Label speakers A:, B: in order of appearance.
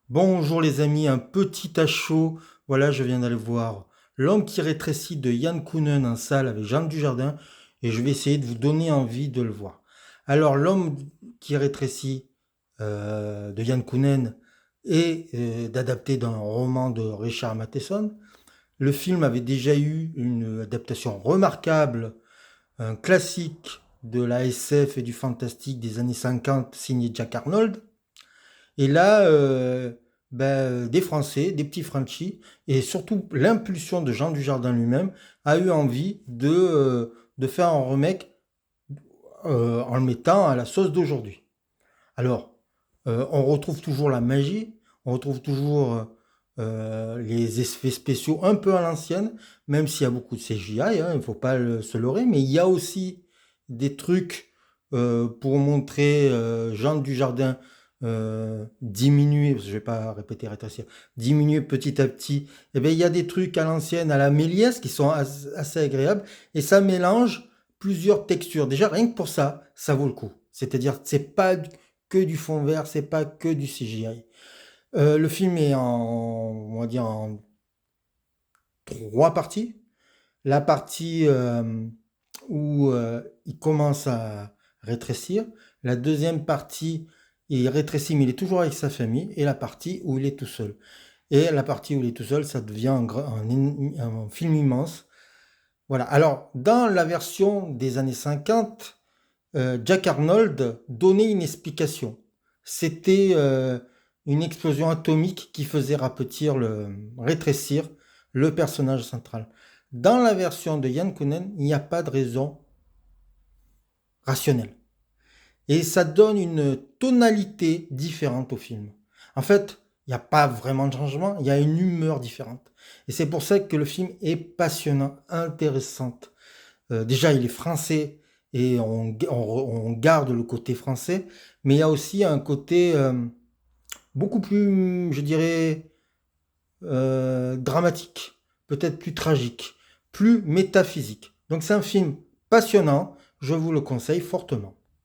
A: Bonjour les amis, un petit à chaud. Voilà, je viens d'aller voir L'homme qui rétrécit de Yann Kounen en salle avec Jean Dujardin et je vais essayer de vous donner envie de le voir. Alors, L'homme qui rétrécit de Yann Kounen est d'adapté d'un roman de Richard Matheson. Le film avait déjà eu une adaptation remarquable, un classique de la SF et du fantastique des années 50 signé Jack Arnold. Et là, des Français, des petits Franchi, et surtout l'impulsion de Jean Dujardin lui-même, a eu envie de faire un remake en le mettant à la sauce d'aujourd'hui. Alors, on retrouve toujours la magie, on retrouve toujours les effets spéciaux un peu à l'ancienne, même s'il y a beaucoup de CGI, hein, il ne faut pas se leurrer, mais il y a aussi des trucs pour montrer Jean Dujardin diminuer, parce que je ne vais pas répéter, rétrécir, diminuer petit à petit. Et bien, il y a des trucs à l'ancienne, à la Méliès, qui sont assez agréables, et ça mélange plusieurs textures. Déjà, rien que pour ça, ça vaut le coup. C'est-à-dire, c'est pas que du fond vert, c'est pas que du CGI. Le film est on va dire, en trois parties. La partie où il commence à rétrécir. La deuxième partie, il rétrécit, mais il est toujours avec sa famille. Et la partie où il est tout seul. Et la partie où il est tout seul, ça devient un film immense. Voilà. Alors, dans la version des années 50, Jack Arnold donnait une explication. C'était une explosion atomique qui faisait rétrécir le personnage central. Dans la version de Yann Kounen, il n'y a pas de raison rationnelle. Et ça donne une tonalité différente au film. En fait, il n'y a pas vraiment de changement, il y a une humeur différente. Et c'est pour ça que le film est passionnant, intéressant. Déjà, il est français et on garde le côté français, mais il y a aussi un côté beaucoup plus, je dirais, dramatique, peut-être plus tragique, plus métaphysique. Donc c'est un film passionnant, je vous le conseille fortement.